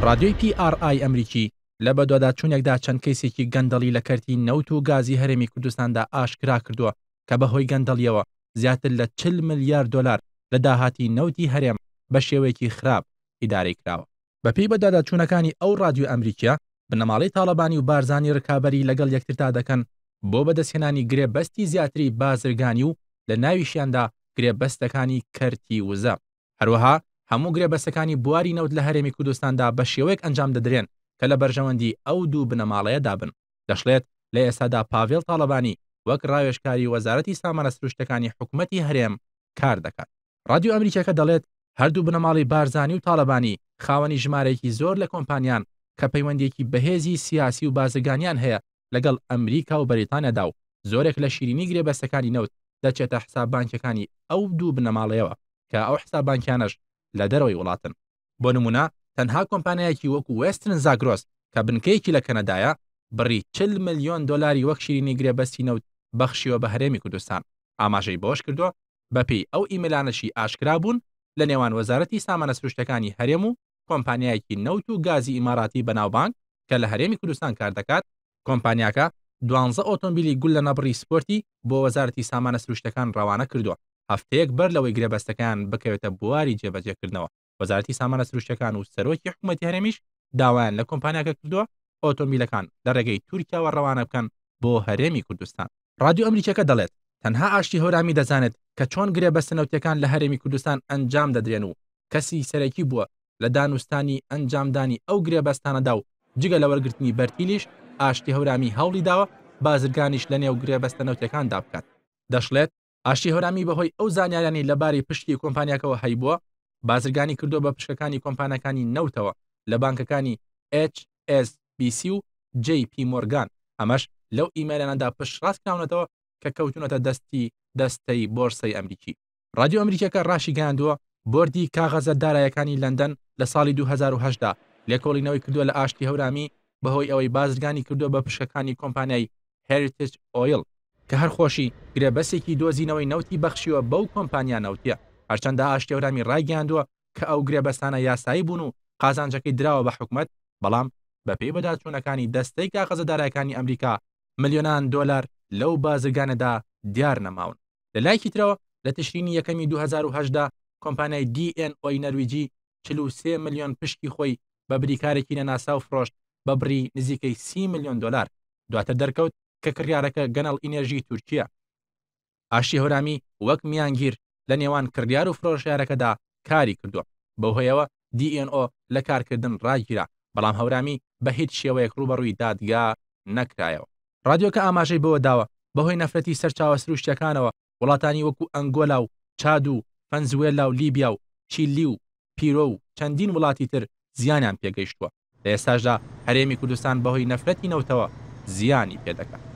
رادیۆی PRI ئەمریکی لە بەدواداچوونێکدا چەند کەیسێکی گەندەڵی لە کەرتی نەوت و گازی هەرێمی کوردستاندا ئاشکرا کردووە کە بەهۆی گەندەڵیەوە زیاتر لە 40 ملیارد دلار لە داهاتی نەوتی هەرێم بە شێوەیەکی خراپ ئیدارەی کراوە. بەپێی بەدواداچوونەکانی ئەو رادیۆ ئەمریکیە بنەماڵەی تاڵەبانی و بارزانی ڕکابەری لەگەڵ یەکترتا دەکەن بۆ بەدەستهێنانی گرێبەستی زیاتری بازرگانی و لە ناویشیاندا گرێبەستەکانی کەرتی وزە. هەروەها هەموو گرێبەستەکانی بواری نەوت لە هەرێمی کوردستاندا بە شێوەیەک ئەنجام دەدرێن کە لە بەرژەوەندی ئەو دوو بنەماڵەیە دابن. دەشڵێت لە ئێستادا پاڤێڵ تاڵەبانی وەک ڕاوێژکاری وەزارەتی سامانە سروشتەکانی حکوومەتی هەرێم کار دەکات. رادیۆ ئەمریکیەکە دەڵێت هەردوو بنەماڵی بارزانی و تاڵەبانی خاوەنی ژمارەیەکی زۆر لە کۆمپانیان کە پەیوەندێکی بەهێزی سیاسی و بازرگانیان هەیە لەگەڵ ئەمریکا و بەریتانیادا و زۆرێک لە شیرینی گرێبەستەکانی نەوت دەچێتە حساب بانکیەکانی ئەو دوو بنەماڵەیەوە کە ئەو حساب بانکیانەش لە دەرەوەی وڵاتن. بۆ نمونە تەنها کۆمپانیایەکی وەکو وێسترن زاگرۆس کە بنکەیەکی لە کەنەدایە بڕی 40 ملیۆن دلاری وەک شیرینی گرێبەستی نەوت بەخشیوە بە هەرێمی کوردستان. ئاماژەی بۆش کردووە بەپێی ئەو ئیمێلانەشی ئاشکرا بوون لە نێوان وەزارەتی سامانە سروشتەکانی هەرێم و کۆمپانیایەکی نەوت و گازی ئیماراتی بەناوبانگ کە لە هەرێمی کوردستان کار دەکات. کۆمپانیاکە 12 ئۆتۆمبیلی گول لە نەبڕی سپۆرتی بۆ وەزارەتی سامانە سروشتەکان ڕەوانە کردووە هەفتەیەک بەر لەوەی گرێبەستەکان بکەوێتە بواری جێبەجێکردنەوە. وەزارەتی سامانە سروشتەکان و سەرۆکی حکوومەتی هەرێمیش داوایان لە کۆمپانیاکە کردووە ئۆتۆمبیلەکان لە ڕێگەی تورکیاوە ڕەوانە بکەن بۆ هەرێمی کوردستان. رادیۆ ئەمریکیەکە دەڵێت تەنها ئاشتی هەورامی دەزانێت کە چۆن گرێبەستە نەوتەکان لە هەرێمی کوردستان ئەنجام دەدرێن و کەسی سەرەکی بووە لە دانوستانی ئەنجامدانی ئەو گرێبەستانەدا و جگە لە وەرگرتنی بەرتیلیش ئاشتی هەورامی هەوڵی داوە بازرگانیش لە نێو گرێبەستە نەوتەکاندا بکات. دەشڵێت ئاشتی هەورامی بەهۆی ئەو زانیاریانی لەباری پشتی کۆمپانیاکەوە هەیبووە بازرگانی کردو بە پشکەکانی کۆمپانیەکانی نەوتەوە لە بانکەکانی HSBC و JP Morgan. ئەمەش لەو ئیمێلانەدا پشتڕاست کراونەتەوە کە کەوتونەتە دەستەی بۆرسەی ئەمریکی. رادیۆ ئەمریکیەکە ڕاشی گەیاندووە بۆردی کاغەزە دارایەکانی لەندەن لە ساڵی 2010 لێکۆڵینەوەی کردووە لە ئاشتی هەورامی بەهۆی ئەوەی بازرگانی کردووە بە پشکەکانی کۆمپانیای Heritage Oil کە هەرخۆشی گرێبەسێکی دۆزینەوەی نەوتی بەخشیوە بەو کۆمپانیا نەوتیە. هەرچەندە ئاشتی هەورامی ڕایگەیاندووە کە ئەو گرێبەستانە یاسایی بوون و قازانجەکەی دراوە بە حکوومەت، بەڵام بەپێی بەداچوونەکانی دەستەی کاغەزە دارایەکانی ئەمریکا ملیۆنان دۆلار لەو بازرگانەدا دیار نەماون. لە لایەکی ترەوە لە تشرینی یەکەمی 2010 کۆمپانیای DNO نەرویجی 43 ملیۆن پشتی خۆی بە بریکارێکی نەناسا و فرۆشت بە بڕی نزیکەی 30 ملیۆن دلار. دواتر دەرکەوت کە کڕیارەکە گەنەڵ ئینێرژی تورکیە. ئاشتی هەورامی وەک میانگیر لە نێوان کڕیار و فرۆشیارەکەدا کاری کردووە. بەو هۆیەوە DNO لە کارکردن ڕاگیرا، بەڵام هەورامی بە هیچ شێوەیەک ڕوبەڕووی دادگا نەکرایەوە. رادیۆکە ئاماژەی بەوە داوە بەهۆی نەفرەتی سەرچاوە سروشتیەکانەوە وڵاتانی وەکو ئەنگۆلا و چاد و ڤەنزوێلا و لیبیا و چیلی و پیرۆ و چەندین وڵاتی تر زیانیان پێگەیشتووە. لە ئێستاشدا هەرێمی کوردستان بەهۆی نەفرەتی نەوتەوە زیانی پێدەکات.